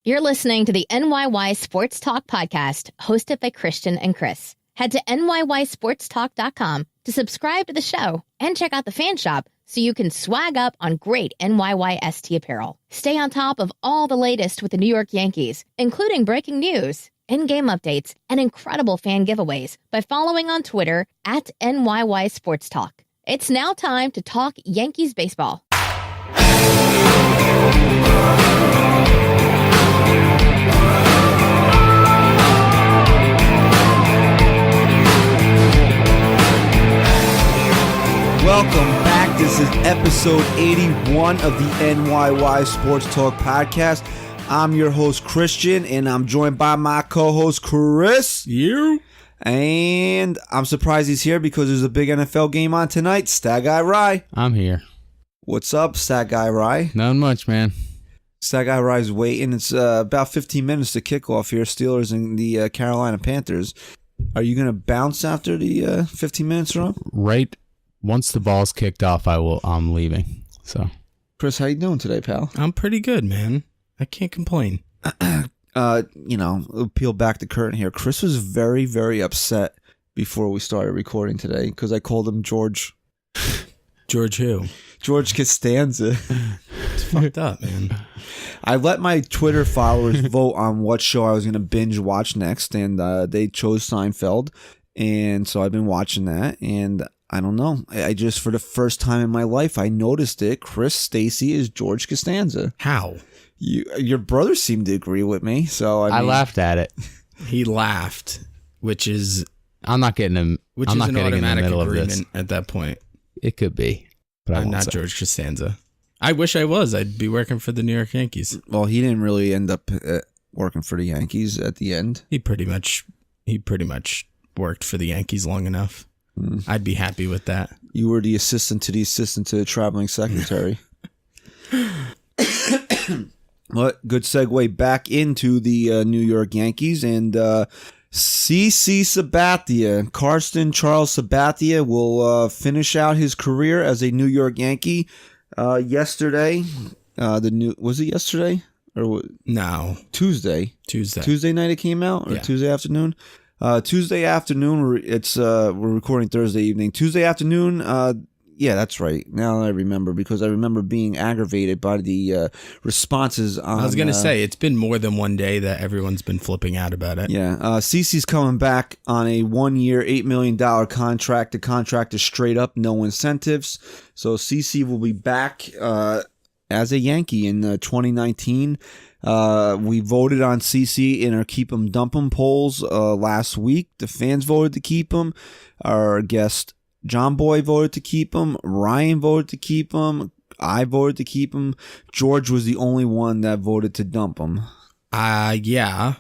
You're listening to the NYY Sports Talk Podcast, hosted by Christian and Chris. Head to NYYSportsTalk.com to subscribe to the show and check out the fan shop so you can swag up on great NYYST apparel. Stay on top of all the latest with the New York Yankees, including breaking news, in-game updates, and incredible fan giveaways by following on Twitter at NYY Sports Talk. It's now time to talk Yankees baseball. Welcome back. This is episode 81 of the NYY Sports Talk Podcast. I'm your host, Christian, and I'm joined by my co-host, Chris. You? And I'm surprised he's here because there's a big NFL game on tonight. Stat Guy Rye. I'm here. What's up, Stat Guy Rye? Not much, man. Stat Guy Rye's waiting. It's about 15 minutes to kick off here. Steelers and the Carolina Panthers. Are you going to bounce after the 15 minutes are up? Right. Once the ball's kicked off, I'm leaving. So, Chris, how you doing today, pal? I'm pretty good, man. I can't complain. Peel back the curtain here. Chris was very, very upset before we started recording today because I called him George. George who? George Costanza. It's fucked up, man. I let my Twitter followers vote on what show I was going to binge watch next, and they chose Seinfeld. And so I've been watching that, and I don't know. I just, for the first time in my life, I noticed it. Chris Stacy is George Costanza. How? Your brother seemed to agree with me, so I laughed at it. He laughed, which is I'm not getting him. which I'm is not an getting in the automatic middle of agreement this. at that point. It could be, but I'm not say. George Costanza. I wish I was. I'd be working for the New York Yankees. Well, he didn't really end up working for the Yankees at the end. He pretty much worked for the Yankees long enough. I'd be happy with that. You were the assistant to the traveling secretary. Well, good segue back into the New York Yankees, and CC Sabathia, Karsten Charles Sabathia, will finish out his career as a New York Yankee. Yesterday, was it yesterday or No, Tuesday? Tuesday night it came out, or Yeah. Tuesday afternoon. Tuesday afternoon. We're recording Thursday evening. Tuesday afternoon. Yeah, that's right. Now I remember because I remember being aggravated by the responses on. I was gonna say it's been more than one day that everyone's been flipping out about it. Yeah, CeCe's coming back on a 1-year, $8 million contract. The contract is straight up, no incentives. So CeCe will be back as a Yankee in 2019. We voted on CeCe in our Keep 'em Dump 'em polls last week. The fans voted to keep him. Our guest John Boy voted to keep him. Ryan voted to keep him. I voted to keep him. George was the only one that voted to dump him. Yeah,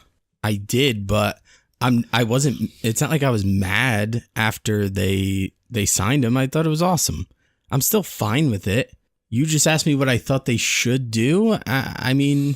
I did, but I wasn't. It's not like I was mad after they signed him. I thought it was awesome. I'm still fine with it. You just asked me what I thought they should do. I mean,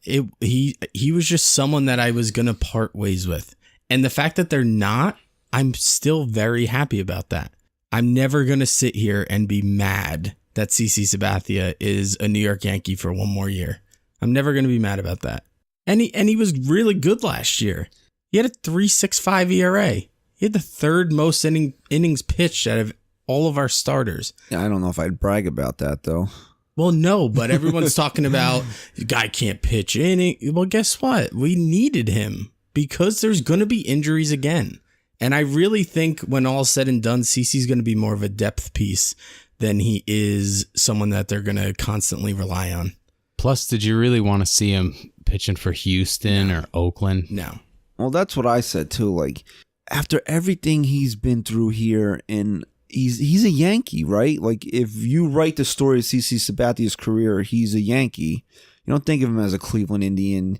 he was just someone that I was gonna part ways with, and the fact that they're not, I'm still very happy about that. I'm never gonna sit here and be mad that CC Sabathia is a New York Yankee for one more year. I'm never gonna be mad about that. And he was really good last year. He had a 3.65 ERA. He had the third most innings pitched out of all of our starters. Yeah, I don't know if I'd brag about that though. Well, no, but everyone's talking about the guy can't pitch inning. Well, guess what? We needed him because there's going to be injuries again. And I really think when all's said and done, CeCe's going to be more of a depth piece than he is someone that they're going to constantly rely on. Plus, did you really want to see him pitching for Houston or Oakland? No. Well, that's what I said too. Like, after everything he's been through here, and he's a Yankee, right? Like, if you write the story of CC Sabathia's career, he's a Yankee. You don't think of him as a Cleveland Indian.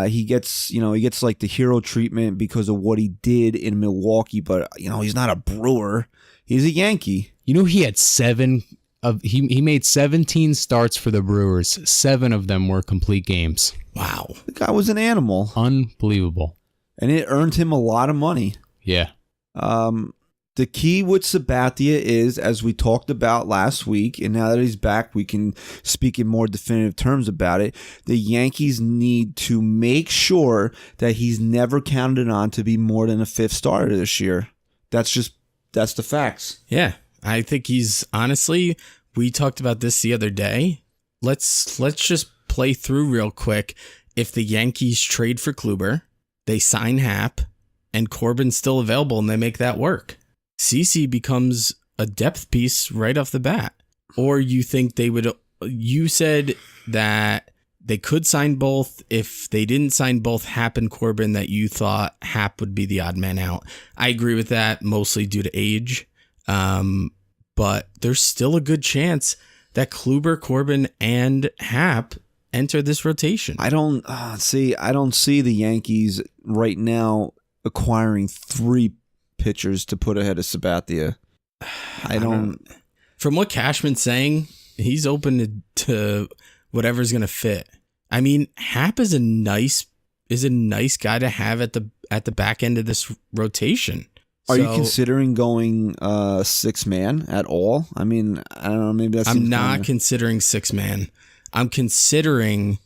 He gets like the hero treatment because of what he did in Milwaukee, but he's not a Brewer. He's a Yankee. He had he made 17 starts for the Brewers. 7 of them were complete games. Wow. The guy was an animal. Unbelievable. And it earned him a lot of money. Yeah. The key with Sabathia is, as we talked about last week, and now that he's back, we can speak in more definitive terms about it. The Yankees need to make sure that he's never counted on to be more than a fifth starter this year. That's the facts. Yeah, I think he's honestly. We talked about this the other day. Let's just play through real quick. If the Yankees trade for Kluber, they sign Happ, and Corbin's still available, and they make that work, CC becomes a depth piece right off the bat. Or you think they would? You said that they could sign both. If they didn't sign both Happ and Corbin, that you thought Happ would be the odd man out. I agree with that, mostly due to age. But there's still a good chance that Kluber, Corbin, and Happ enter this rotation. I don't see the Yankees right now acquiring 3 pitchers to put ahead of Sabathia. I don't. From what Cashman's saying, he's open to whatever's going to fit. I mean, Happ is a nice guy to have at the back end of this rotation. Are you considering going 6-man at all? I mean, I don't know. Maybe that's. I'm not considering 6-man. I'm considering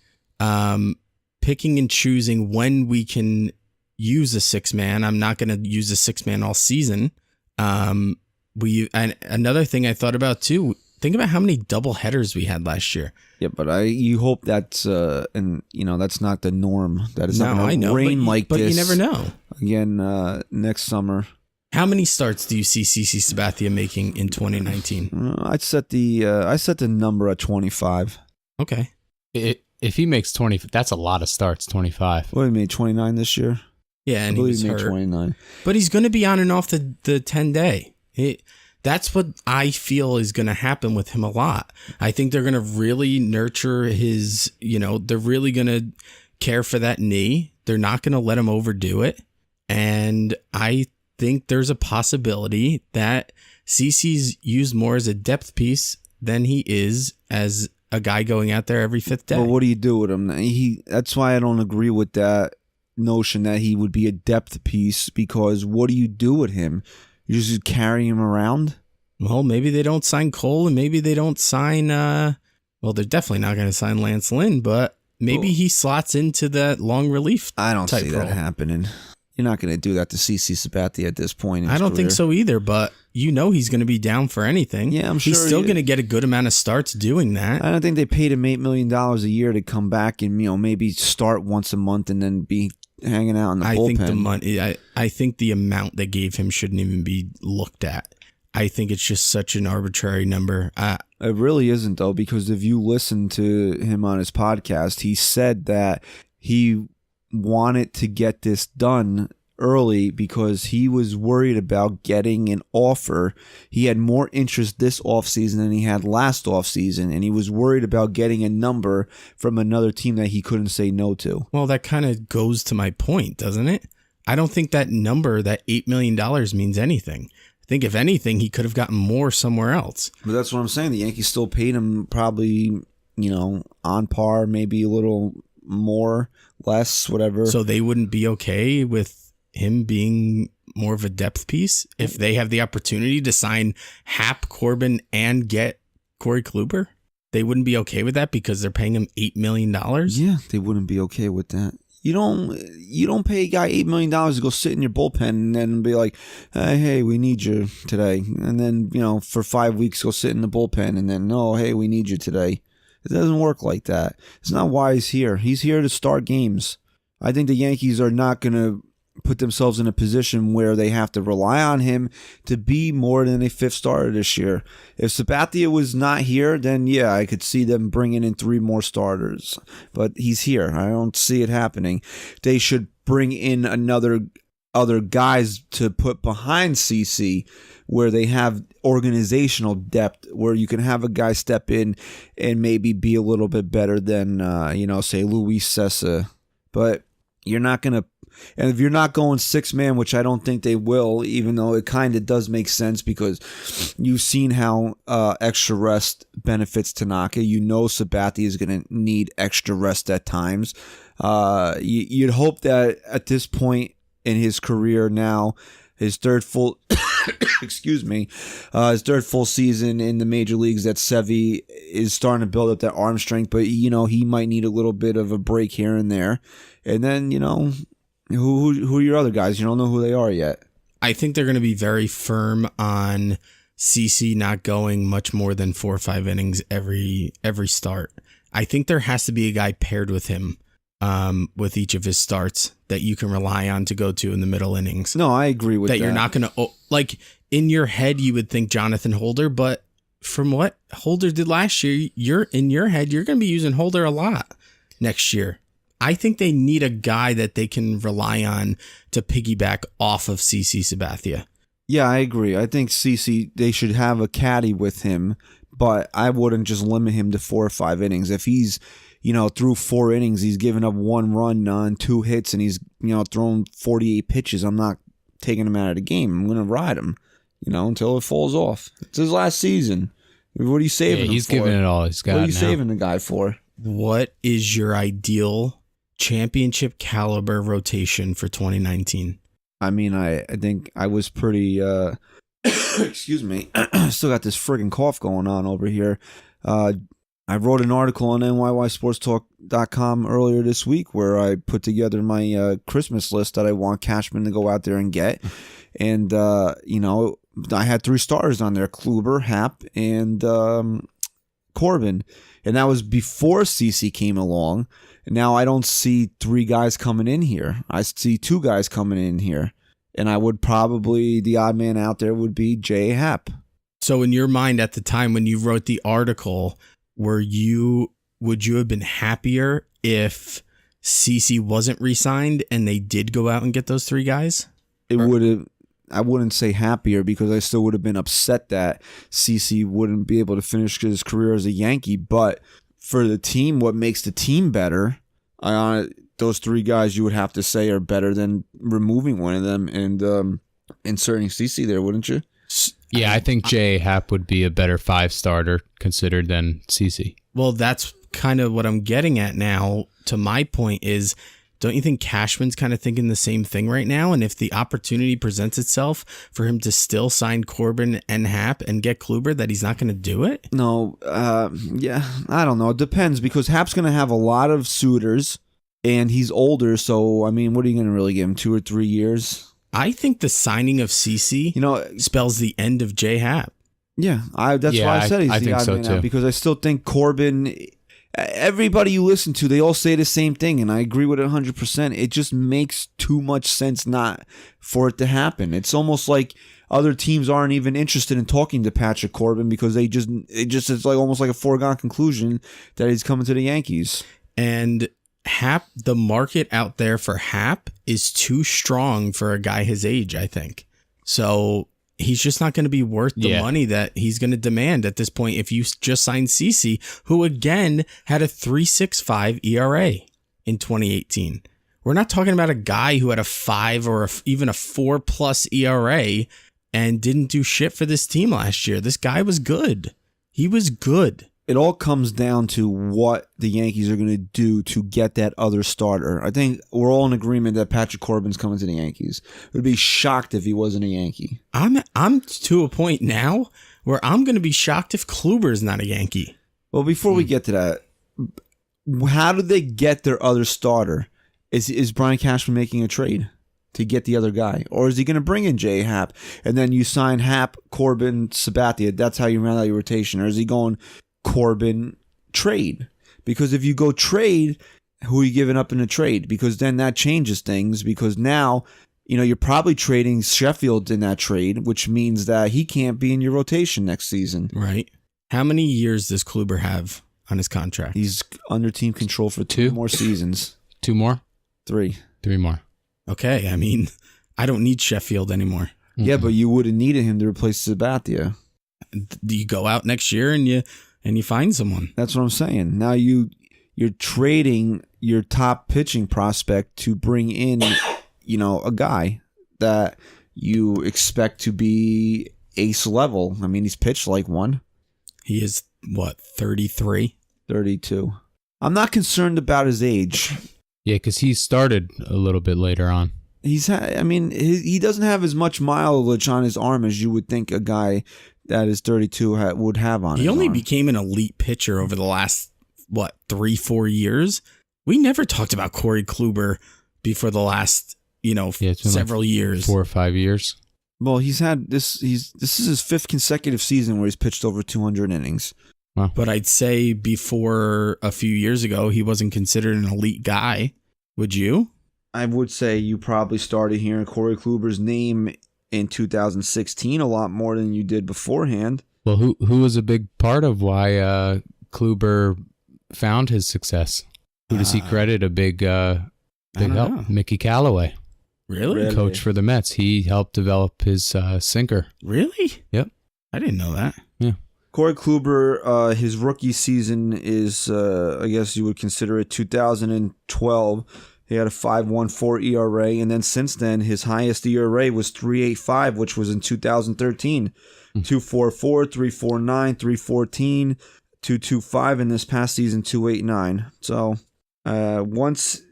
picking and choosing when we can use a 6-man. I'm not going to use a 6-man all season. And another thing I thought about too. Think about how many double headers we had last year. Yeah, but you hope that's that's not the norm. That is not going to rain like this. But you never know. Again, next summer. How many starts do you see CC Sabathia making in 2019? I'd set the number at 25. Okay. If he makes 20, that's a lot of starts. 25. What, he made 29 this year? Yeah, and he was hurt. 29. But he's going to be on and off the 10-day. That's what I feel is going to happen with him a lot. I think they're going to really nurture his, they're really going to care for that knee. They're not going to let him overdo it. And I think there's a possibility that CC's used more as a depth piece than he is as a guy going out there every 5th day. But what do you do with him? That's why I don't agree with that notion that he would be a depth piece, because what do you do with him? You just carry him around? Well, maybe they don't sign Cole, and maybe they don't sign, they're definitely not going to sign Lance Lynn, but maybe he slots into that long relief I don't see role. that happening. You're not going to do that to CC Sabathia at this point in his I don't career. think so either, but he's going to be down for anything. Yeah, I'm sure. He's still going to get a good amount of starts doing that. I don't think they paid him $8 million a year to come back and, maybe start once a month and then be hanging out in the bullpen. I think the money. I think the amount they gave him shouldn't even be looked at. I think it's just such an arbitrary number. It really isn't, though, because if you listen to him on his podcast, he said that he wanted to get this done early because he was worried about getting an offer. He had more interest this offseason than he had last offseason, and he was worried about getting a number from another team that he couldn't say no to. Well, that kind of goes to my point, doesn't it? I don't think that number, that $8 million, means anything. I think if anything, he could have gotten more somewhere else. But that's what I'm saying. The Yankees still paid him probably, on par, maybe a little more, less, whatever. So they wouldn't be okay with him being more of a depth piece if they have the opportunity to sign Happ, Corbin, and get Corey Kluber? They wouldn't be okay with that because they're paying him $8 million? Yeah, they wouldn't be okay with that. You don't pay a guy $8 million to go sit in your bullpen and then be like, hey, we need you today. And then, for 5 weeks, go sit in the bullpen and then, no, hey, we need you today. It doesn't work like that. It's not why he's here. He's here to start games. I think the Yankees are not going to put themselves in a position where they have to rely on him to be more than a 5th starter this year. If Sabathia was not here, then yeah, I could see them bringing in 3 more starters. But he's here. I don't see it happening. They should bring in other guys to put behind CC where they have organizational depth, where you can have a guy step in and maybe be a little bit better than, say Luis Cessa. But you're not going to. And if you're not going 6-man, which I don't think they will, even though it kind of does make sense because you've seen how extra rest benefits Tanaka. Sabathia is going to need extra rest at times. You'd hope that at this point in his career now, his third full excuse me, his third full season in the major leagues. That Sevy is starting to build up that arm strength, but he might need a little bit of a break here and there. And then who are your other guys? You don't know who they are yet. I think they're going to be very firm on CC not going much more than 4 or 5 innings every start. I think there has to be a guy paired with him with each of his starts that you can rely on to go to in the middle innings. No, I agree with that. That you're not going to, like, in your head, you would think Jonathan Holder, but from what Holder did last year, in your head, you're going to be using Holder a lot next year. I think they need a guy that they can rely on to piggyback off of CC Sabathia. Yeah, I agree. I think CC, they should have a caddy with him, but I wouldn't just limit him to 4 or 5 innings. If he's, through 4 innings, he's given up 1 run on 2 hits and he's, thrown 48 pitches, I'm not taking him out of the game. I'm going to ride him, until it falls off. It's his last season. What are you saving him for? He's giving it all he's got. What are you now. saving the guy for? What is your ideal championship caliber rotation for 2019? I mean, I think I was pretty, excuse me, still got this friggin' cough going on over here. I wrote an article on NYYSportstalk.com earlier this week where I put together my Christmas list that I want Cashman to go out there and get. And, I had 3 stars on there, Kluber, Happ, and Corbin. And that was before CC came along. And now I don't see 3 guys coming in here. I see 2 guys coming in here. And I would probably, the odd man out there would be J. Happ. So in your mind at the time when you wrote the article, would you have been happier if CC wasn't re-signed and they did go out and get those 3 guys? I wouldn't say happier because I still would have been upset that CC wouldn't be able to finish his career as a Yankee. But for the team, what makes the team better, those 3 guys you would have to say are better than removing one of them and inserting CC there, wouldn't you? Yeah, I think J. Happ would be a better 5 starter considered than CC. Well, that's kind of what I'm getting at now. To my point is, don't you think Cashman's kind of thinking the same thing right now? And if the opportunity presents itself for him to still sign Corbin and Happ and get Kluber, that he's not going to do it? No, yeah, I don't know. It depends because Happ's going to have a lot of suitors and he's older. So, I mean, what are you going to really give him, 2 or 3 years? I think the signing of CC spells the end of J. Happ. Yeah, that's why I said he's the odd man out because I still think Corbin... Everybody you listen to, they all say the same thing, and I agree with it 100%. It just makes too much sense not for it to happen. It's almost like other teams aren't even interested in talking to Patrick Corbin because it's like almost like a foregone conclusion that he's coming to the Yankees. And Happ, the market out there for Happ is too strong for a guy his age, I think. So he's just not going to be worth the money that he's going to demand at this point if you just signed CC, who again had a 3.65 ERA in 2018. We're not talking about a guy who had a 5 or even a 4+ ERA and didn't do shit for this team last year. This guy was good. He was good. It all comes down to what the Yankees are going to do to get that other starter. I think we're all in agreement that Patrick Corbin's coming to the Yankees. I would be shocked if he wasn't a Yankee. I'm to a point now where I'm going to be shocked if Kluber's not a Yankee. Well, before we get to that, how did they get their other starter? Is Brian Cashman making a trade to get the other guy? Or is he going to bring in J. Happ and then you sign Happ, Corbin, Sabathia? That's how you round out your rotation. Or is he going Corbin trade? Because if you go trade, who are you giving up in a trade? Because then that changes things because now, you're probably trading Sheffield in that trade, which means that he can't be in your rotation next season. Right. How many years does Kluber have on his contract? He's under team control for 2 more seasons. 2 more? 3. 3 more. Okay. I mean, I don't need Sheffield anymore. Yeah, but you would have needed him to replace Sabathia. Do you go out next year and you find someone? That's what I'm saying. Now you're trading your top pitching prospect to bring in, a guy that you expect to be ace level. I mean, he's pitched like one. He is, 33? 32. I'm not concerned about his age. Yeah, because he started a little bit later on. he doesn't have as much mileage on his arm as you would think a guy that is 32 would have on his arm. He only became an elite pitcher over the last, 3-4 years? We never talked about Corey Kluber before the last, several years. 4 or 5 years. Well, he's had this is his 5th consecutive season where he's pitched over 200 innings. Wow. But I'd say before a few years ago, he wasn't considered an elite guy. Would you? I would say you probably started hearing Corey Kluber's name in 2016 a lot more than you did beforehand. Well, who was a big part of why Kluber found his success? Who does he credit a big help? Mickey Callaway. Really? Coach for the Mets. He helped develop his sinker. Really? Yep. I didn't know that. Yeah. Corey Kluber, his rookie season is, I guess you would consider it 2012. He had a 5.14 ERA, and then since then, his highest ERA was 3.85, which was in 2013. 2.44, 3.49, 3.14, 2.25, and this past season 2.89. So once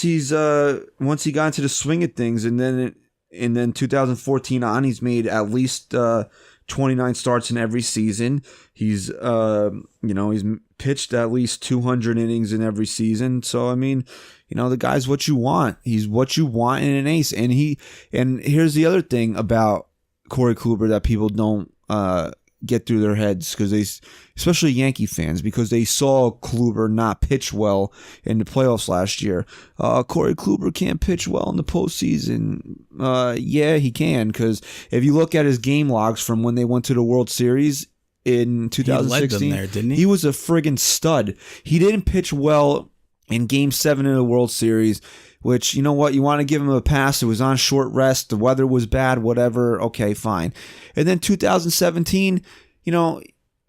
he got into the swing of things, and then 2014 on, he's made at least 29 starts in every season. He's he's pitched at least 200 innings in every season. So the guy's what you want. He's what you want in an ace. And here's the other thing about Corey Kluber that people don't get through their heads, because especially Yankee fans, because they saw Kluber not pitch well in the playoffs last year. Corey Kluber can't pitch well in the postseason. Yeah, he can, because if you look at his game logs from when they went to the World Series in 2016, he led them there, didn't he? He was a friggin' stud. He didn't pitch well in Game 7 of the World Series, which, you know what, you want to give him a pass. It was on short rest. The weather was bad, whatever. Okay, fine. And then 2017,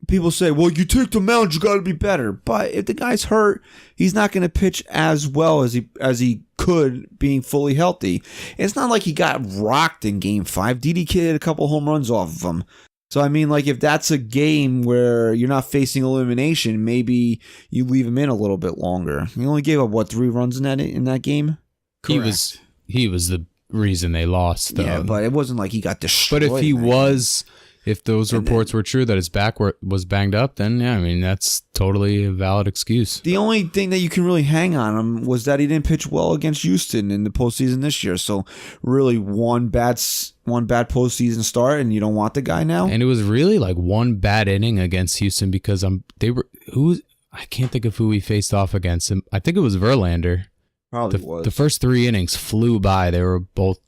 people say, well, you take the mound, you got to be better. But if the guy's hurt, he's not going to pitch as well as he could being fully healthy. And it's not like he got rocked in Game 5. Didi Kid had a couple home runs off of him. So, if that's a game where you're not facing elimination, maybe you leave him in a little bit longer. He only gave up, 3 runs in that game? Correct. He was the reason they lost, though. Yeah, but it wasn't like he got destroyed. But if those reports were true that his back was banged up, then that's totally a valid excuse. The only thing that you can really hang on him was that he didn't pitch well against Houston in the postseason this year. So really, one bad postseason start, and you don't want the guy now. And it was really like one bad inning against Houston, because I can't think of who he faced off against him. I think it was Verlander. Probably was. The first 3 innings flew by. They were both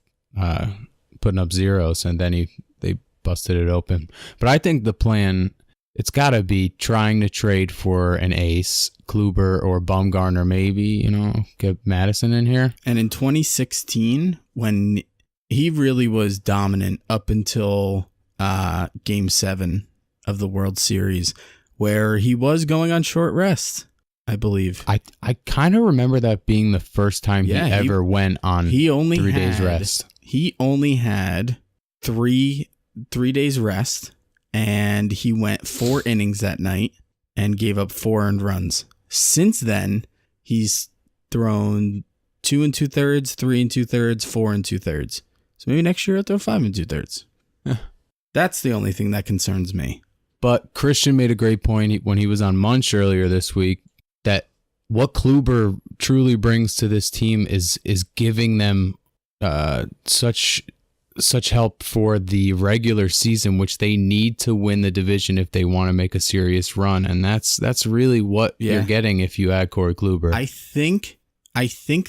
putting up zeros, and then they busted it open. But I think the plan, it's got to be trying to trade for an ace, Kluber or Bumgarner, maybe, get Madison in here. And in 2016, when he really was dominant up until Game 7 of the World Series, where he was going on short rest, I believe. I kind of remember that being the first time he ever went on 3 days rest. He only had 3 days rest, and he went 4 innings that night and gave up 4 earned runs. Since then, he's thrown 2 2/3, 3 2/3, 4 2/3. So maybe next year he'll throw 5 2/3. That's the only thing that concerns me. But Christian made a great point when he was on Munch earlier this week, that what Kluber truly brings to this team is giving them such help for the regular season, which they need to win the division if they want to make a serious run. And that's really what you're getting if you add Corey Kluber. I think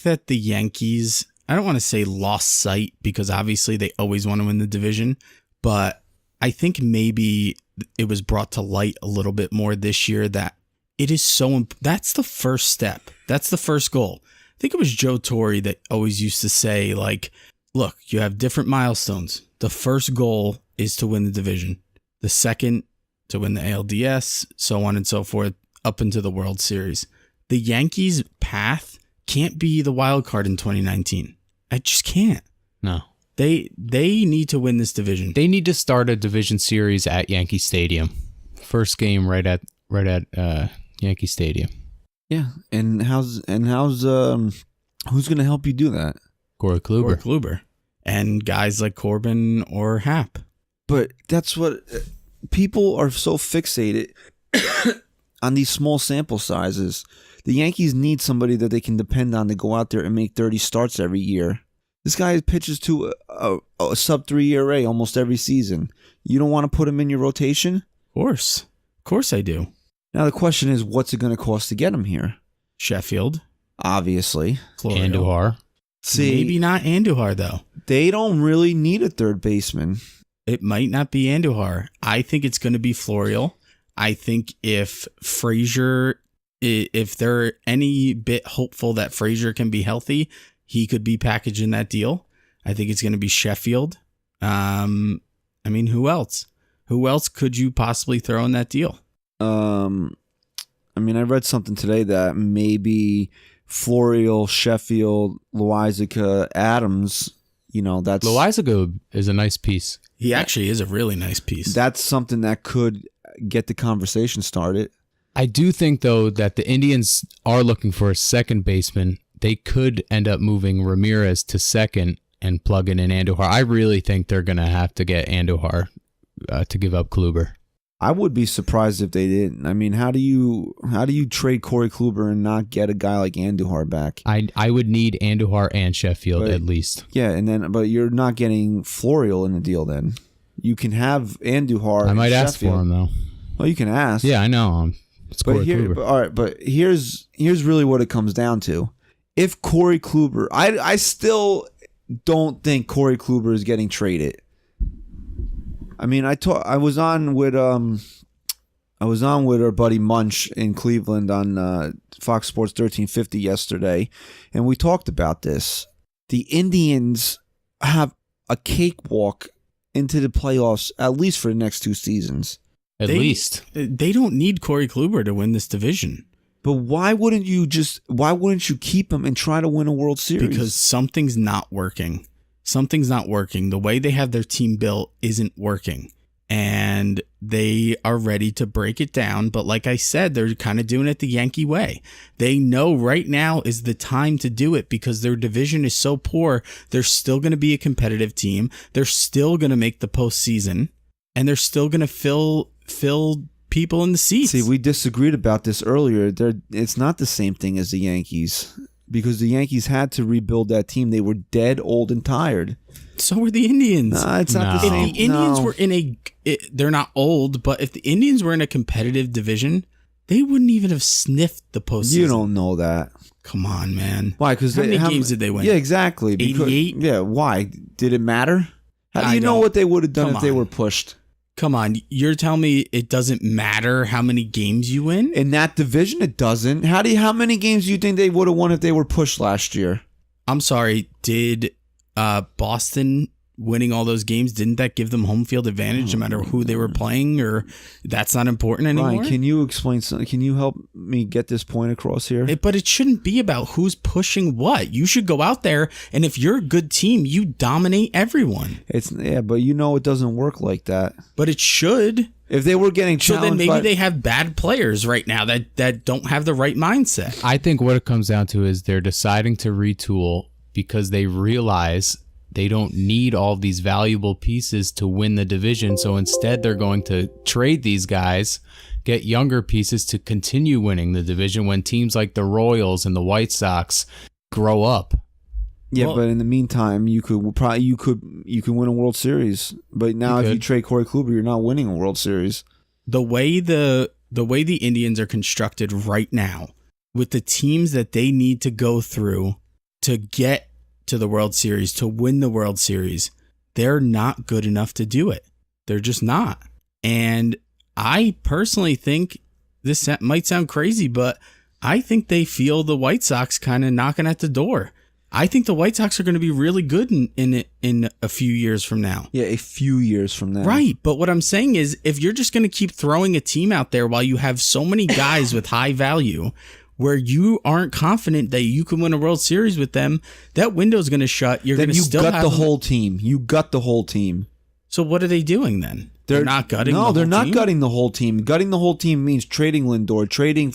that the Yankees, I don't want to say lost sight, because obviously they always want to win the division, but I think maybe it was brought to light a little bit more this year that it is that's the first step. That's the first goal. I think it was Joe Torre that always used to say, look, you have different milestones. The first goal is to win the division. The second, to win the ALDS, so on and so forth, up into the World Series. The Yankees' path can't be the wild card in 2019. I just can't. No. They need to win this division. They need to start a division series at Yankee Stadium. First game right at Yankee Stadium. Yeah, and how's who's going to help you do that? Corey Kluber. And guys like Corbin or Happ. But that's what people are so fixated on these small sample sizes. The Yankees need somebody that they can depend on to go out there and make 30 starts every year. This guy pitches to a sub-3 ERA almost every season. You don't want to put him in your rotation? Of course I do. Now the question is, what's it going to cost to get him here? Sheffield. Obviously. Andujar. See, maybe not Andujar, though. They don't really need a third baseman. It might not be Andujar. I think it's going to be Florial. I think if they're any bit hopeful that Frazier can be healthy, he could be packaged in that deal. I think it's going to be Sheffield. Who else? Who else could you possibly throw in that deal? I read something today that maybe Florial, Sheffield, Loizaga, Adams, that's... Loizaga is a nice piece. He actually is a really nice piece. That's something that could get the conversation started. I do think, though, that the Indians are looking for a second baseman. They could end up moving Ramirez to second and plugging in Andujar. I really think they're going to have to get Andujar to give up Kluber. I would be surprised if they didn't. How do you trade Corey Kluber and not get a guy like Andujar back? I would need Andujar and Sheffield at least. Yeah, but you're not getting Florial in the deal then. You can have Andujar. I might ask Sheffield. for him though. Well, you can ask. Yeah, I know. It's Corey Kluber. All right, but here's really what it comes down to. If Corey Kluber, I still don't think Corey Kluber is getting traded. I was on with our buddy Munch in Cleveland on Fox Sports 1350 yesterday, and we talked about this. The Indians have a cakewalk into the playoffs, at least for the next 2 seasons. At least. They don't need Corey Kluber to win this division. But why wouldn't you keep him and try to win a World Series? Because something's not working. Something's not working. The way they have their team built isn't working. And they are ready to break it down. But like I said, they're kind of doing it the Yankee way. They know right now is the time to do it because their division is so poor. They're still going to be a competitive team. They're still going to make the postseason. And they're still going to fill people in the seats. See, we disagreed about this earlier. It's not the same thing as the Yankees. Because the Yankees had to rebuild that team. They were dead, old, and tired. So were the Indians. It's not the same. If the Indians were they're not old, but if the Indians were in a competitive division, they wouldn't even have sniffed the postseason. You don't know that. Come on, man. Why? Because how many games did they win? Yeah, exactly. 88? Yeah, why? Did it matter? How do you know what they would have done if they were pushed? Come on, you're telling me it doesn't matter how many games you win? In that division, it doesn't. How many games do you think they would have won if they were pushed last year? I'm sorry, did Boston winning all those games, didn't that give them home field advantage no matter who they were playing, or that's not important anymore? Ryan, can you explain something? Can you help me get this point across here? But it shouldn't be about who's pushing what. You should go out there, and if you're a good team, you dominate everyone. But it doesn't work like that. But it should. If they were getting challenged, so then maybe they have bad players right now that don't have the right mindset. I think what it comes down to is they're deciding to retool because they realize they don't need all these valuable pieces to win the division. So instead, they're going to trade these guys, get younger pieces to continue winning the division when teams like the Royals and the White Sox grow up. Yeah, but in the meantime, you could win a World Series. But now, if you trade Corey Kluber, you're not winning a World Series. The way the Indians are constructed right now, with the teams that they need to go through to get to the World Series, to win the World Series, they're not good enough to do it. They're just not. And I personally think this might sound crazy, but I think they feel the White Sox kind of knocking at the door. I think the White Sox are going to be really good in a few years from now. Yeah, a few years from now. Right, but what I'm saying is if you're just going to keep throwing a team out there while you have so many guys with high value where you aren't confident that you can win a World Series with them, that window's going to shut. You're going to still have the whole team. You gut the whole team. So what are they doing then? They're not gutting the whole team? No, they're not gutting the whole team. Gutting the whole team means trading Lindor, trading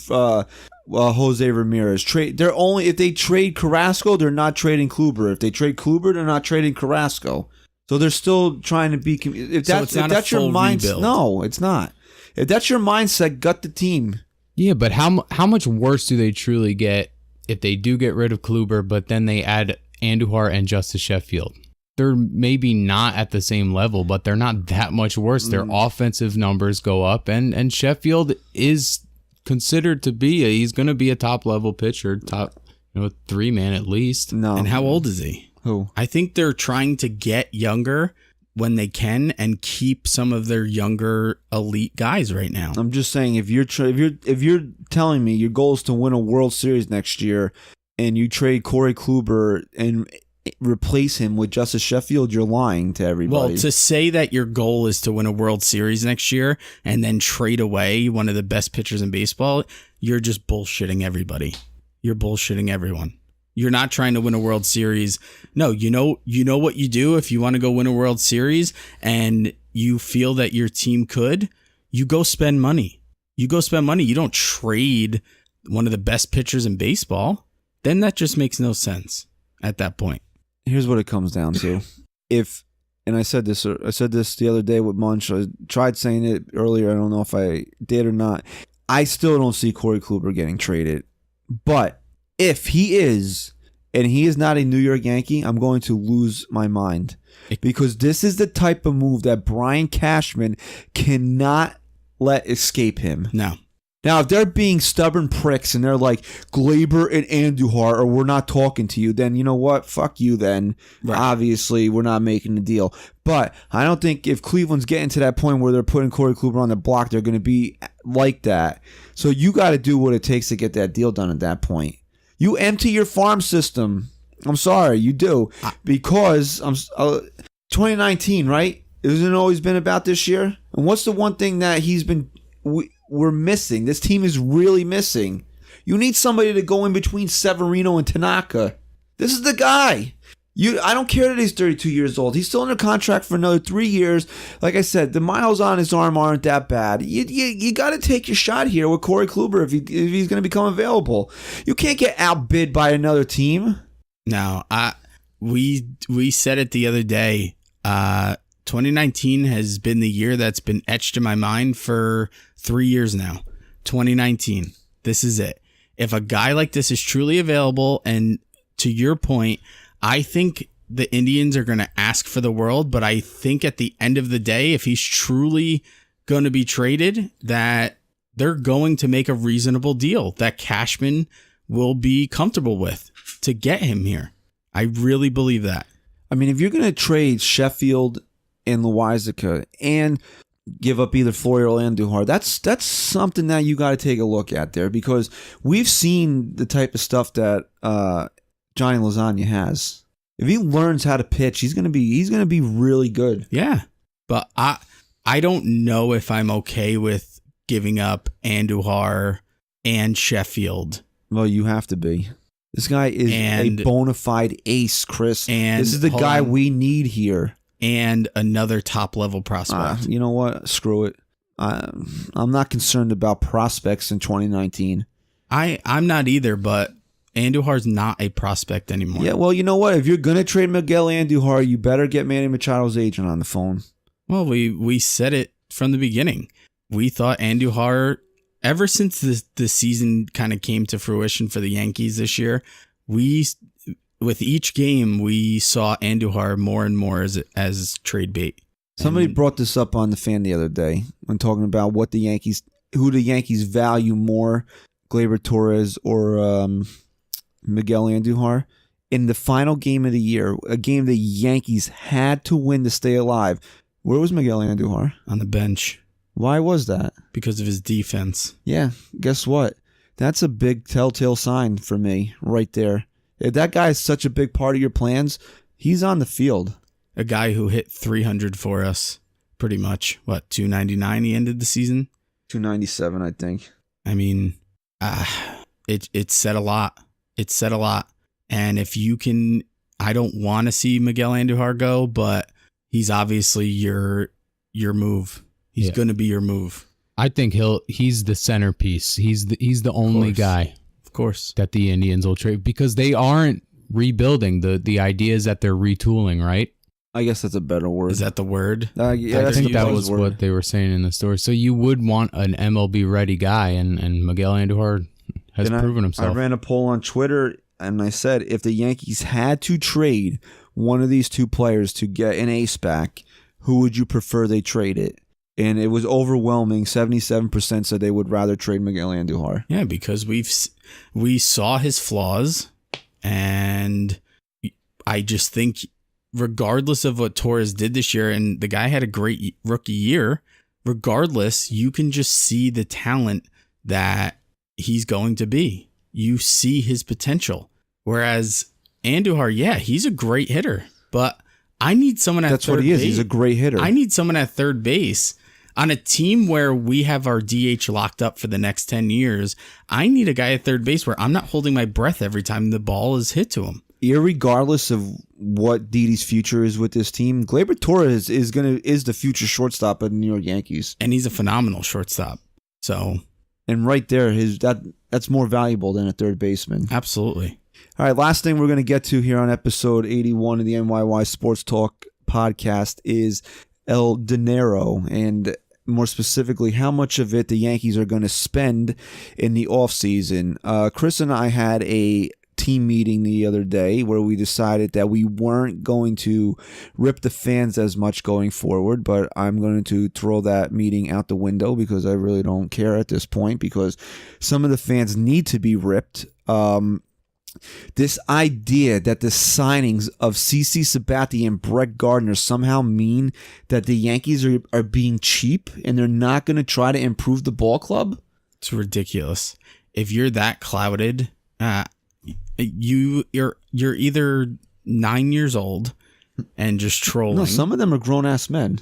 Jose Ramirez. They're only if they trade Carrasco, they're not trading Kluber. If they trade Kluber, they're not trading Carrasco. So they're still trying to be. If that's your mindset, no, it's not. If that's your mindset, gut the team. Yeah, but how much worse do they truly get if they do get rid of Kluber, but then they add Andujar and Justice Sheffield? They're maybe not at the same level, but they're not that much worse. Their offensive numbers go up, and Sheffield is considered to be he's going to be a top level pitcher, top 3-man at least. No. And how old is he? Who? I think they're trying to get younger when they can and keep some of their younger elite guys right now. I'm just saying, if you're telling me your goal is to win a World Series next year, and you trade Corey Kluber and replace him with Justice Sheffield, you're lying to everybody. Well, to say that your goal is to win a World Series next year and then trade away one of the best pitchers in baseball, you're just bullshitting everybody. You're bullshitting everyone. You're not trying to win a World Series. No, you know what you do if you want to go win a World Series and you feel that your team could, you go spend money. You go spend money. You don't trade one of the best pitchers in baseball. Then that just makes no sense at that point. Here's what it comes down to. And I said this the other day with Munch. I tried saying it earlier. I don't know if I did or not. I still don't see Corey Kluber getting traded. But if he is, and he is not a New York Yankee, I'm going to lose my mind. Because this is the type of move that Brian Cashman cannot let escape him. No. Now, if they're being stubborn pricks and they're like, Glaber and Andujar, or we're not talking to you, then you know what? Fuck you then. Right. Obviously, we're not making the deal. But I don't think if Cleveland's getting to that point where they're putting Corey Kluber on the block, they're going to be like that. So you got to do what it takes to get that deal done at that point. You empty your farm system. I'm sorry, you do. Because 2019, right? It hasn't always been about this year. And what's the one thing that we're missing? This team is really missing. You need somebody to go in between Severino and Tanaka. This is the guy. I don't care that he's 32 years old. He's still under contract for another 3 years. Like I said, the miles on his arm aren't that bad. You got to take your shot here with Corey Kluber if he's going to become available. You can't get outbid by another team. No, we said it the other day. 2019 has been the year that's been etched in my mind for 3 years now. 2019. This is it. If a guy like this is truly available, and to your point, I think the Indians are going to ask for the world, but I think at the end of the day, if he's truly going to be traded, that they're going to make a reasonable deal that Cashman will be comfortable with to get him here. I really believe that. I mean, if you're going to trade Sheffield and NYYST and give up either Florial or Andujar, that's something that you got to take a look at there, because we've seen the type of stuff that Johnny Lasagna has. If he learns how to pitch, he's gonna be really good. Yeah, but I don't know if I'm okay with giving up Andujar and Sheffield. Well, you have to be. This guy is a bona fide ace, Chris. And this is the guy we need here. And another top level prospect. You know what? Screw it. I'm not concerned about prospects in 2019. I'm not either, but Andujar's not a prospect anymore. Yeah, well, you know what? If you're going to trade Miguel Andujar, you better get Manny Machado's agent on the phone. Well, we said it from the beginning. We thought Andujar, ever since the season kind of came to fruition for the Yankees this year, with each game, we saw Andujar more and more as trade bait. Somebody brought this up on the Fan the other day when talking about who the Yankees value more, Gleyber Torres or Miguel Andujar. In the final game of the year, a game the Yankees had to win to stay alive, where was Miguel Andujar? On the bench. Why was that? Because of his defense. Yeah, guess what? That's a big telltale sign for me right there. If that guy is such a big part of your plans, he's on the field. A guy who hit 300 for us, pretty much. What, 299 he ended the season? 297, I think. I mean, it said a lot. It said a lot. And if you can, I don't want to see Miguel Andujar go, but he's obviously your move. He's going to be your move. I think he's the centerpiece. He's the only guy, of course, that the Indians will trade, because they aren't rebuilding. The idea is that they're retooling, right? I guess that's a better word. Is that the word? Yeah, I think that was what they were saying in the story. So you would want an MLB ready guy, and Miguel Andujar has proven himself. I ran a poll on Twitter and I said, if the Yankees had to trade one of these two players to get an ace back, who would you prefer they trade it? And it was overwhelming. 77% said they would rather trade Miguel Andujar. Yeah, because we saw his flaws, and I just think regardless of what Torres did this year, and the guy had a great rookie year, regardless, you can just see the talent that he's going to be. You see his potential. Whereas Andujar, yeah, he's a great hitter, but I need someone at That's third what he is. base. He's a great hitter. I need someone at third base. On a team where we have our DH locked up for the next 10 years, I need a guy at third base where I'm not holding my breath every time the ball is hit to him. Irregardless of what Didi's future is with this team, Gleyber Torres is the future shortstop of the New York Yankees, And he's a phenomenal shortstop. So, and right there, that's more valuable than a third baseman. absolutely. All right, last thing we're going to get to here on episode 81 of the NYY Sports Talk podcast is El Dinero, and more specifically, how much of it the Yankees are going to spend in the offseason. Chris and I had a team meeting the other day where we decided that we weren't going to rip the fans as much going forward, but I'm going to throw that meeting out the window because I really don't care at this point, because some of the fans need to be ripped. This idea that the signings of CC Sabathia and Brett Gardner somehow mean that the Yankees are being cheap and they're not going to try to improve the ball club? It's ridiculous. If you're that clouded, you're either 9 years old and just trolling. No, some of them are grown-ass men.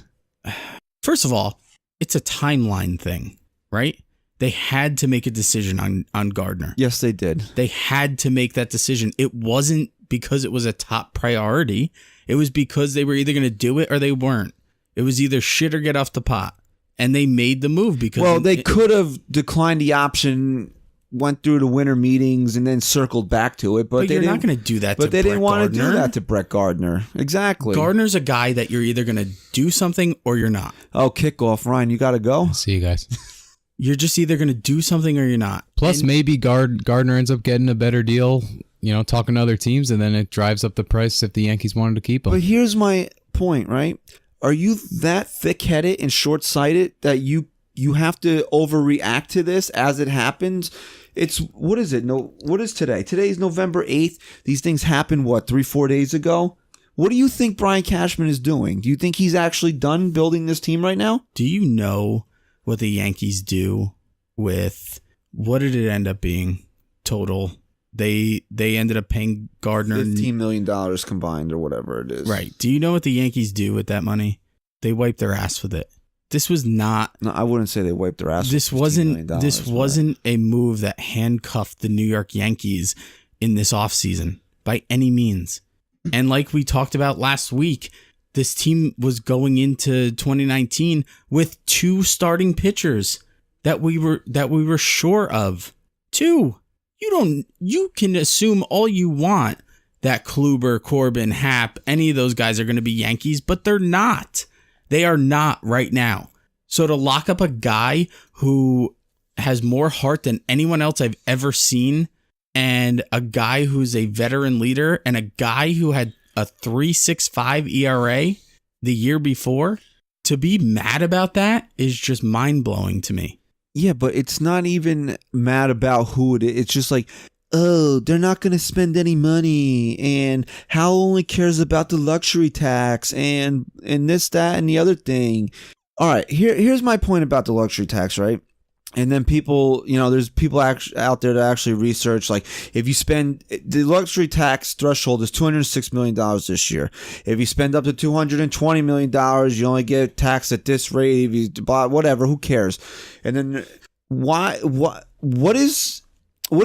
First of all, it's a timeline thing, right? They had to make a decision on Gardner. Yes, they did. They had to make that decision. It wasn't because it was a top priority. It was because they were either going to do it or they weren't. It was either shit or get off the pot. And they made the move because... Well, they could have declined the option, went through the winter meetings, and then circled back to it. But you're not going to do that to Brett Gardner. But they didn't want to do that to Brett Gardner. Exactly. Gardner's a guy that you're either going to do something or you're not. Oh, kickoff. Ryan, you got to go? See you guys. You're just either going to do something or you're not. Plus, maybe Gardner ends up getting a better deal, talking to other teams, and then it drives up the price if the Yankees wanted to keep him. But here's my point, right? Are you that thick-headed and short-sighted that you have to overreact to this as it happens? It's, what is it? No, what is today? Today's November 8th. These things happened, 3-4 days ago? What do you think Brian Cashman is doing? Do you think he's actually done building this team right now? Do you know what the Yankees do with, what did it end up being total? They ended up paying Gardner $15 million combined or whatever it is. Right. Do you know what the Yankees do with that money? They wipe their ass with it. This was not... No, I wouldn't say they wiped their ass this with wasn't $15 This wasn't a move that handcuffed the New York Yankees in this offseason by any means. And like we talked about last week, this team was going into 2019 with 2 starting pitchers that we were sure of. 2. You can assume all you want that Kluber, Corbin, Happ, any of those guys are going to be Yankees, but they're not. They are not right now. So to lock up a guy who has more heart than anyone else I've ever seen, and a guy who's a veteran leader, and a guy who had a 3.65 ERA the year before, to be mad about that is just mind-blowing to me. Yeah, but it's not even mad about who it is. It's just like, oh, they're not going to spend any money, and Hal only cares about the luxury tax, and this, that, and the other thing. All right, here's my point about the luxury tax, right? And then people, there's people out there that actually research, like, if you spend, the luxury tax threshold is $206 million this year. If you spend up to $220 million, you only get taxed at this rate. If you buy whatever, who cares? And then what is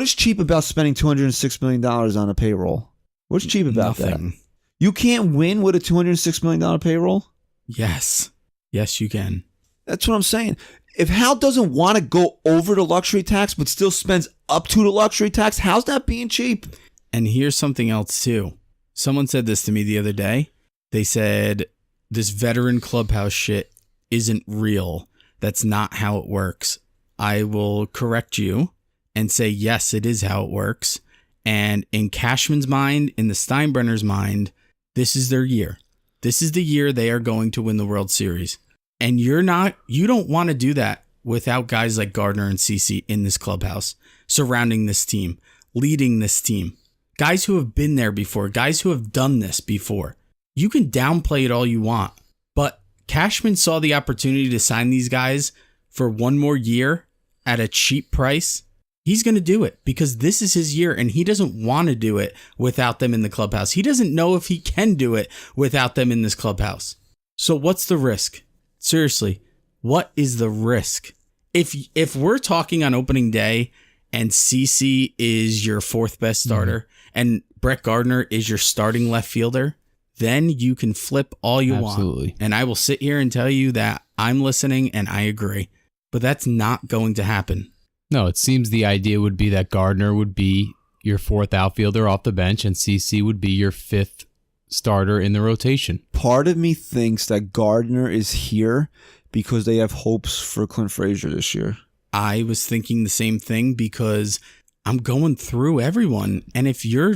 cheap about spending $206 million on a payroll? What's cheap about Nothing. that? You can't win with a $206 million payroll? Yes, you can. That's what I'm saying. if Hal doesn't want to go over the luxury tax but still spends up to the luxury tax, how's that being cheap? And here's something else too. Someone said this to me the other day. They said this veteran clubhouse shit isn't real. That's not how it works. I will correct you and say, yes, it is how it works. And in Cashman's mind, in the Steinbrenner's mind, this is their year. This is the year they are going to win the World Series. And you don't want to do that without guys like Gardner and CeCe in this clubhouse, surrounding this team, leading this team. Guys who have been there before, guys who have done this before. You can downplay it all you want, but Cashman saw the opportunity to sign these guys for one more year at a cheap price. He's going to do it because this is his year and he doesn't want to do it without them in the clubhouse. He doesn't know if he can do it without them in this clubhouse. So what's the risk? Seriously, what is the risk? If we're talking on opening day and CeCe is your fourth best starter and Brett Gardner is your starting left fielder, then you can flip all you want. And I will sit here and tell you that I'm listening and I agree. But that's not going to happen. No, it seems the idea would be that Gardner would be your fourth outfielder off the bench and CeCe would be your fifth starter in the rotation. Part of me thinks that Gardner is here because they have hopes for Clint Frazier this year. I was thinking the same thing because I'm going through everyone. And if they're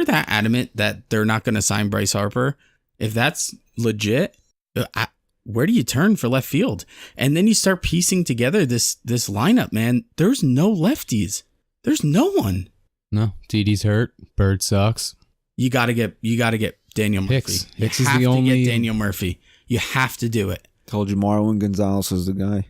that adamant that they're not going to sign Bryce Harper, if that's legit, where do you turn for left field? And then you start piecing together this lineup, man. There's no lefties. There's no one. No, Didi's hurt. Bird sucks. You gotta get Daniel Murphy. Hicks is the only. Get Daniel Murphy. You have to do it. Told you Marwin Gonzalez is the guy.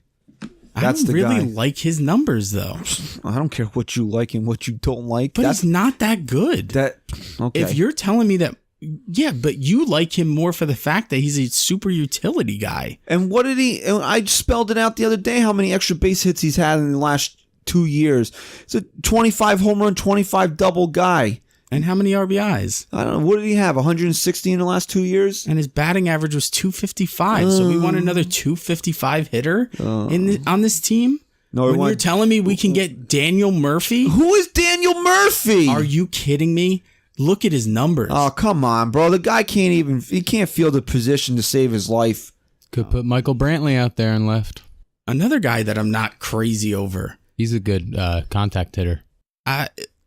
That's I don't really like his numbers though. I don't care what you like and what you don't like. But he's not that good. Okay. If you're telling me that, yeah, but you like him more for the fact that he's a super utility guy. And what did he? I spelled it out the other day. How many extra base hits he's had in the last 2 years? It's a 25 home run, 25 double guy. And how many RBIs? I don't know. What did he have? 160 in the last 2 years? And his batting average was 255. So we want another 255 hitter on this team? No, when you're telling me we can get Daniel Murphy? Who is Daniel Murphy? Are you kidding me? Look at his numbers. Oh, come on, bro. The guy he can't field a position to save his life. Could put Michael Brantley out there and left. Another guy that I'm not crazy over. He's a good contact hitter.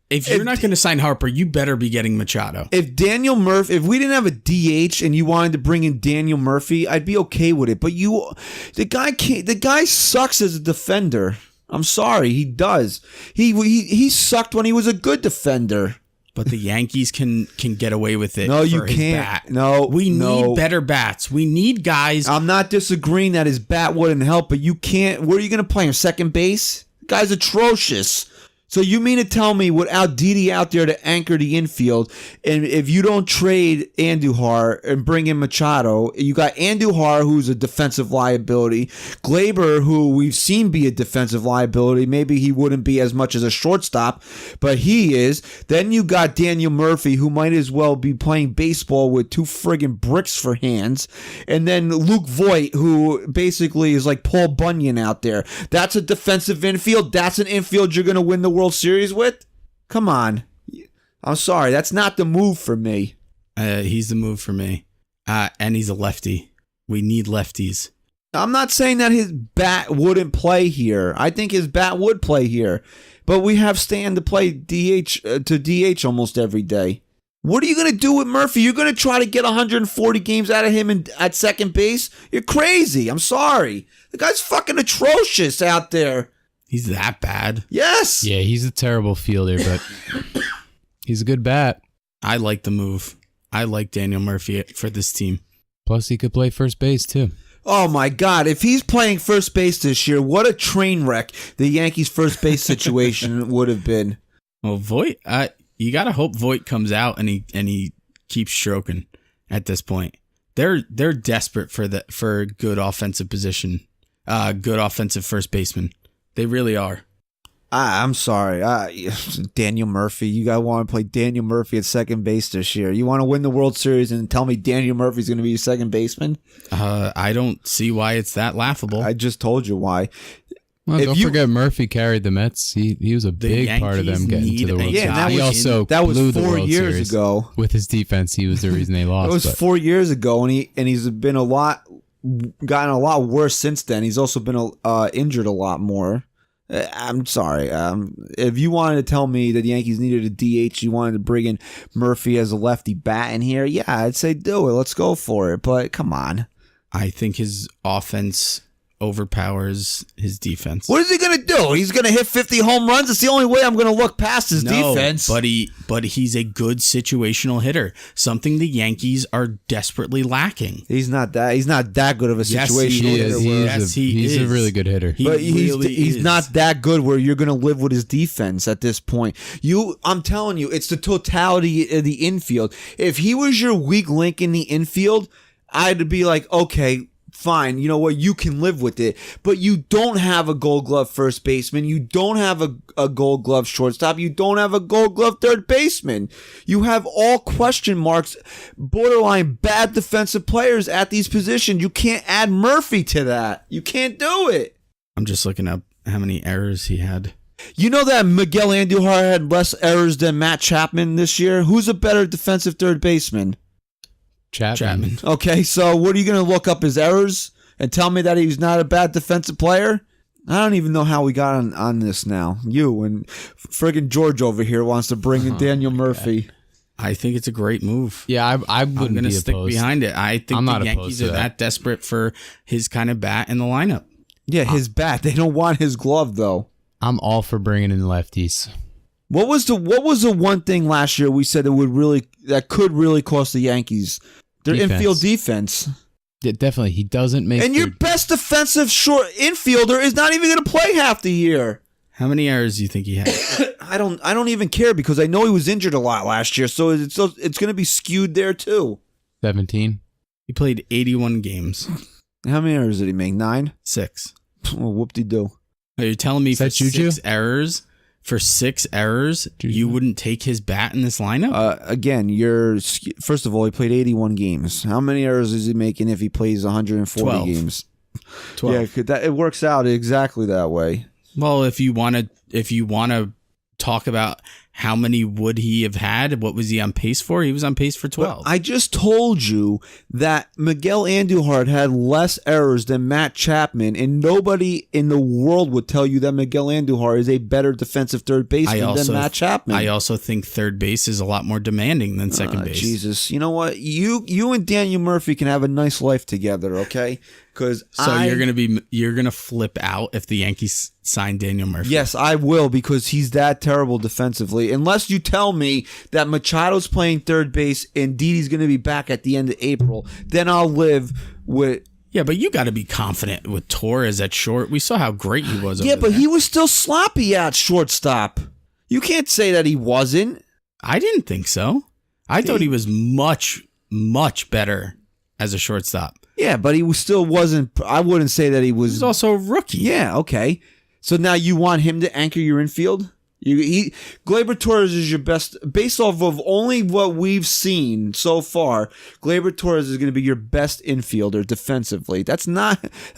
If you're not going to sign Harper, you better be getting Machado. If we didn't have a DH and you wanted to bring in Daniel Murphy, I'd be okay with it. But the guy sucks as a defender. I'm sorry, he does. He sucked when he was a good defender. But the Yankees can get away with it. No, for you his can't. Bat. No, we need better bats. We need guys. I'm not disagreeing that his bat wouldn't help, but you can't. Where are you going to play him? Second base? The guy's atrocious. So you mean to tell me without Didi out there to anchor the infield, and if you don't trade Andujar and bring in Machado, you got Andujar, who's a defensive liability, Glaber, who we've seen be a defensive liability. Maybe he wouldn't be as much as a shortstop, but he is. Then you got Daniel Murphy, who might as well be playing baseball with 2 friggin' bricks for hands. And then Luke Voit, who basically is like Paul Bunyan out there. That's a defensive infield. That's an infield you're going to win the World Series with? Come on. I'm sorry. That's not the move for me. He's the move for me. And he's a lefty. We need lefties. I'm not saying that his bat wouldn't play here. I think his bat would play here. But we have Stan to play DH almost every day. What are you going to do with Murphy? You're going to try to get 140 games out of him at second base? You're crazy. I'm sorry. The guy's fucking atrocious out there. He's that bad? Yes. Yeah, he's a terrible fielder, but he's a good bat. I like the move. I like Daniel Murphy for this team. Plus, he could play first base, too. Oh, my God. If he's playing first base this year, what a train wreck the Yankees' first base situation would have been. Well, Voit, you got to hope Voit comes out and he keeps stroking at this point. They're desperate for good offensive position, good offensive first baseman. They really are. I'm sorry. Daniel Murphy. You guys want to play Daniel Murphy at second base this year? You want to win the World Series and tell me Daniel Murphy's going to be your second baseman? I don't see why it's that laughable. I just told you why. Well, don't forget Murphy carried the Mets. He was a big part of them getting to the World Series. That was 4 years ago. With his defense, he was the reason they lost. It was 4 years ago, and he's been gotten a lot worse since then. He's also been injured a lot more. I'm sorry. If you wanted to tell me that the Yankees needed a DH, you wanted to bring in Murphy as a lefty bat in here, yeah, I'd say do it. Let's go for it. But come on. I think his offense overpowers his defense. What is he going to do? He's going to hit 50 home runs? It's the only way I'm going to look past his defense. But he's a good situational hitter, something the Yankees are desperately lacking. He's not that good of a situational hitter. He's a really good hitter. He's not that good where you're going to live with his defense at this point. I'm telling you, it's the totality of the infield. If he was your weak link in the infield, I'd be like, okay, fine, you know what, you can live with it. But you don't have a Gold Glove first baseman. You don't have a Gold Glove shortstop. You don't have a Gold Glove third baseman. You have all question marks, borderline bad defensive players at these positions. You can't add Murphy to that. You can't do it. I'm just looking up how many errors he had. You know that Miguel Andujar had less errors than Matt Chapman this year? Who's a better defensive third baseman? Chapman. Okay, so what are you going to look up his errors and tell me that he's not a bad defensive player? I don't even know how we got on this now. You and friggin' George over here wants to bring in Daniel Murphy. I think it's a great move. Yeah, I'm going to stick behind it. I think the Yankees are that desperate for his kind of bat in the lineup. Yeah, his bat. They don't want his glove, though. I'm all for bringing in lefties. What was the one thing last year we said that could really cost the Yankees? Their infield defense. Yeah, definitely. He doesn't make. And your best defensive short infielder is not even going to play half the year. How many errors do you think he had? I don't even care because I know he was injured a lot last year, so it's going to be skewed there too. 17. He played 81 games. How many errors did he make? 9? 6. Well, whoop-de-doo. Are you telling me for Juju? 6 errors? For 6 errors, you wouldn't take his bat in this lineup? Again, first of all, he played 81 games. How many errors is he making if he plays 140 12. games? 12. Yeah, it works out exactly that way. Well, if you want to talk about how many would he have had, what was he on pace for? He was on pace for 12. But I just told you that Miguel Andujar had less errors than Matt Chapman, and nobody in the world would tell you that Miguel Andujar is a better defensive third baseman than Matt Chapman. I also think third base is a lot more demanding than second base. Jesus, you know what? You and Daniel Murphy can have a nice life together, okay? You're gonna flip out if the Yankees sign Daniel Murphy. Yes, I will, because he's that terrible defensively. Unless you tell me that Machado's playing third base and Didi's going to be back at the end of April, then I'll live with. Yeah, but you got to be confident with Torres at short. We saw how great he was. Yeah, but he was still sloppy at shortstop. You can't say that he wasn't. I didn't think so. I thought he was much, much better as a shortstop. Yeah, but he still wasn't. I wouldn't say that he was. He's also a rookie. Yeah, okay. So now you want him to anchor your infield? Gleyber Torres is your best, based off of only what we've seen so far. Gleyber Torres is going to be your best infielder defensively. That's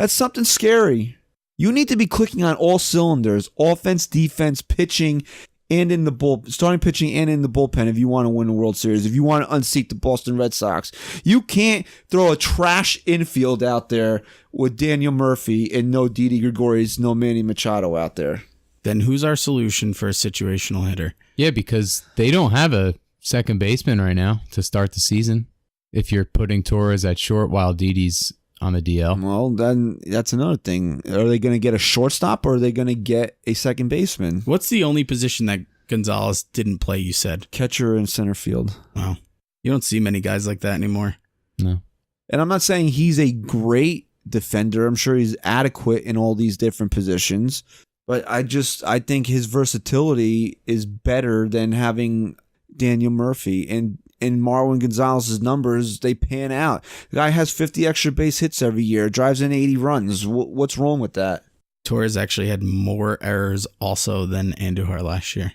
something scary. You need to be clicking on all cylinders: offense, defense, pitching, and in the starting pitching and in the bullpen. If you want to win the World Series, if you want to unseat the Boston Red Sox, you can't throw a trash infield out there with Daniel Murphy and no Didi Gregorius, no Manny Machado out there. Then who's our solution for a situational hitter? Yeah, because they don't have a second baseman right now to start the season. If you're putting Torres at short while Didi's on the DL. Well, then that's another thing. Are they going to get a shortstop or are they going to get a second baseman? What's the only position that Gonzalez didn't play, you said? Catcher and center field. Wow. You don't see many guys like that anymore. No. And I'm not saying he's a great defender. I'm sure he's adequate in all these different positions. But I think his versatility is better than having Daniel Murphy. And Marwin Gonzalez's numbers, they pan out. The guy has 50 extra base hits every year, drives in 80 runs. What's wrong with that? Torres actually had more errors also than Andujar last year.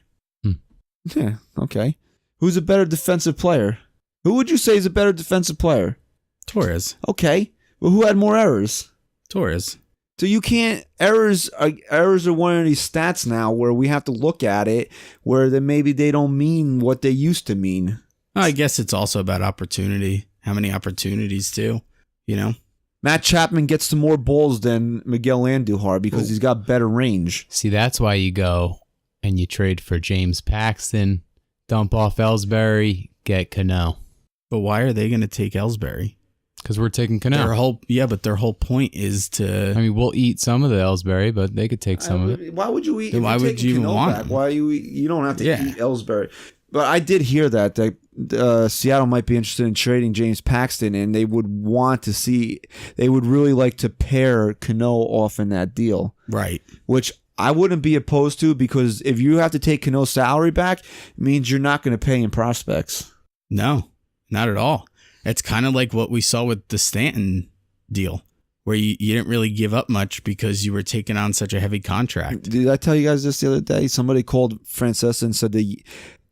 Yeah, okay. Who's a better defensive player? Who would you say is a better defensive player? Torres. Okay. Well, who had more errors? Torres. So you can't, errors are one of these stats now where we have to look at it where then maybe they don't mean what they used to mean. I guess it's also about opportunity. How many opportunities too, you know? Matt Chapman gets to more balls than Miguel Andujar because he's got better range. See, that's why you go and you trade for James Paxton, dump off Ellsbury, get Cano. But why are they going to take Ellsbury? Because we're taking Cano. But their whole point is to... I mean, we'll eat some of the Ellsbury, but they could take some of it. Why would you eat? Then why would you even want him? Why you don't have to eat Ellsbury. But I did hear that Seattle might be interested in trading James Paxton, and they would want to see. They would really like to pair Cano off in that deal, right? Which I wouldn't be opposed to because if you have to take Cano's salary back, it means you're not going to pay in prospects. No, not at all. It's kind of like what we saw with the Stanton deal, where you didn't really give up much because you were taking on such a heavy contract. Did I tell you guys this the other day? Somebody called Francesa and said that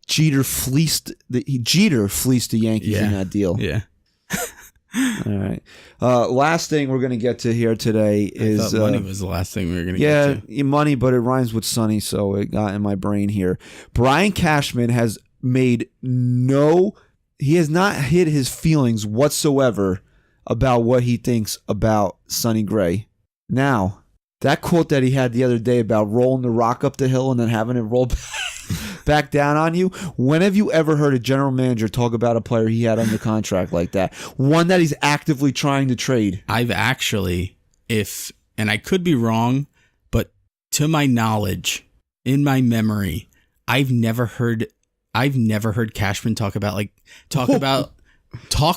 Jeter fleeced the Yankees in that deal. Yeah. All right. Last thing we're going to get to here today is... I thought money was the last thing we were going to get to. Yeah, money, but it rhymes with sunny, so it got in my brain here. Brian Cashman has he has not hid his feelings whatsoever about what he thinks about Sonny Gray. Now, that quote that he had the other day about rolling the rock up the hill and then having it roll back down on you, when have you ever heard a general manager talk about a player he had under contract like that? One that he's actively trying to trade. I've actually, and I could be wrong, but to my knowledge, in my memory, I've never heard Cashman talk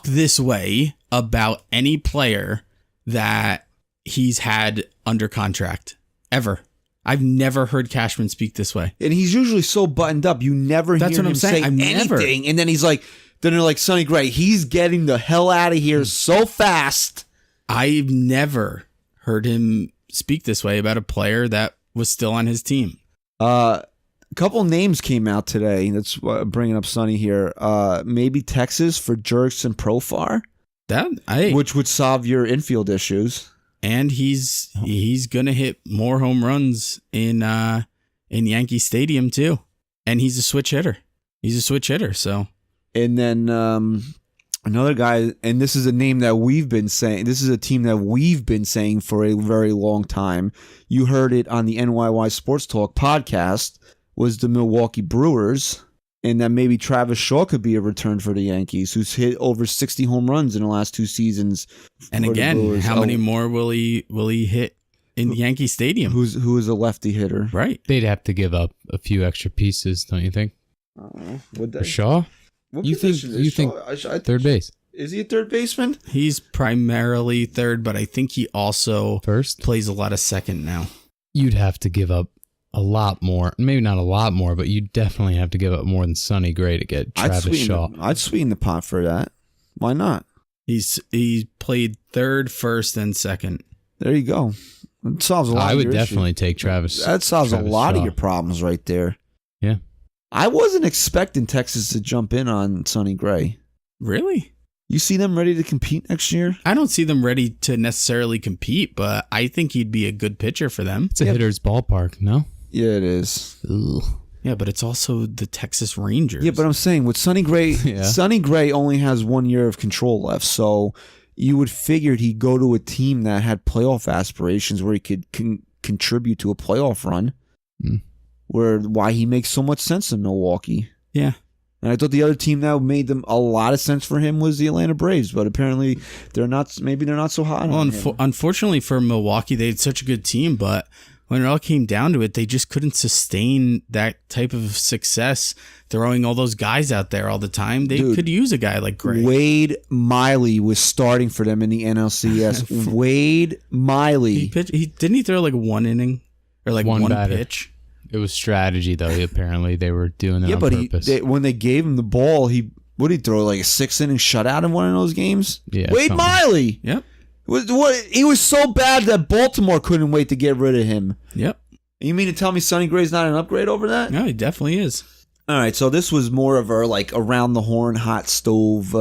this way about any player that he's had under contract ever. I've never heard Cashman speak this way. And he's usually so buttoned up. You never hear him say anything. And then then they're like, Sonny Gray, he's getting the hell out of here so fast. I've never heard him speak this way about a player that was still on his team. A couple names came out today. That's bringing up Sonny here. Maybe Texas for Jerks and Profar, which would solve your infield issues. And he's gonna hit more home runs in Yankee Stadium too. And he's a switch hitter. So. And then another guy, and this is a name that we've been saying. This is a team that we've been saying for a very long time. You heard it on the NYY Sports Talk podcast. Was the Milwaukee Brewers, and that maybe Travis Shaw could be a return for the Yankees, who's hit over 60 home runs in the last 2 seasons. And again, how many more will he hit in Yankee Stadium? Who is a lefty hitter? Right. They'd have to give up a few extra pieces, don't you think? Would they? For Shaw? You think third base? Is he a third baseman? He's primarily third, but I think he also first plays a lot of second now. You'd have to give up a lot more, maybe not a lot more, but you definitely have to give up more than Sonny Gray to get Travis Shaw. I'd sweeten the pot for that. Why not? He played third, first, and second. There you go. It solves a lot. I of would your definitely issue. take Travis. That solves Travis a lot Shaw. of your problems right there. Yeah. I wasn't expecting Texas to jump in on Sonny Gray. Really? You see them ready to compete next year? I don't see them ready to necessarily compete, but I think he'd be a good pitcher for them. It's a hitter's ballpark, no? Yeah, it is. Ugh. Yeah, but it's also the Texas Rangers. Yeah, but I'm saying with Sonny Gray, Sonny Gray only has 1 year of control left, so you would figure he'd go to a team that had playoff aspirations where he could contribute to a playoff run. Why he makes so much sense in Milwaukee. Yeah. And I thought the other team that made them a lot of sense for him was the Atlanta Braves, but apparently they're not. Maybe they're not so hot. Well, unfortunately for Milwaukee, they had such a good team, but when it all came down to it, they just couldn't sustain that type of success, throwing all those guys out there all the time. They could use a guy like Gray. Wade Miley was starting for them in the NLCS. Wade Miley. Didn't he throw like 1 inning or like one pitch? It was strategy, though. Apparently, they were doing it on purpose. When they gave him the ball, would he throw like a 6-inning shutout in one of those games? Yeah, Wade Miley. Yep. He was so bad that Baltimore couldn't wait to get rid of him. Yep. You mean to tell me Sonny Gray's not an upgrade over that? No, he definitely is. All right, so this was more of our like around the horn hot stove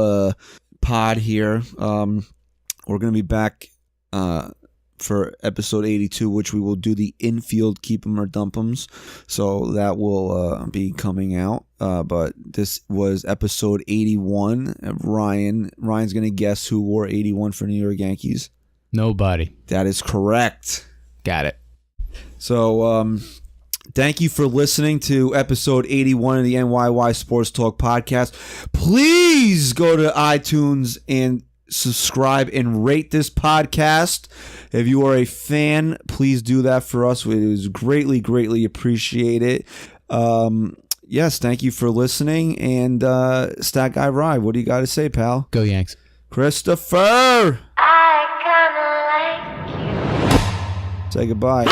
pod here. We're gonna be back for episode 82, which we will do the infield keep 'em or dump 'ems. So that will be coming out. But this was episode 81. Ryan's gonna guess who wore 81 for New York Yankees. Nobody. That is correct. Got it. So thank you for listening to episode 81 of the NYY Sports Talk podcast. Please go to iTunes and subscribe and rate this podcast. If you are a fan, please do that for us. It was greatly appreciated. Yes, thank you for listening. And Stat Guy Rye, what do you got to say, pal? Go Yanks. Christopher! I kinda like you. Say goodbye.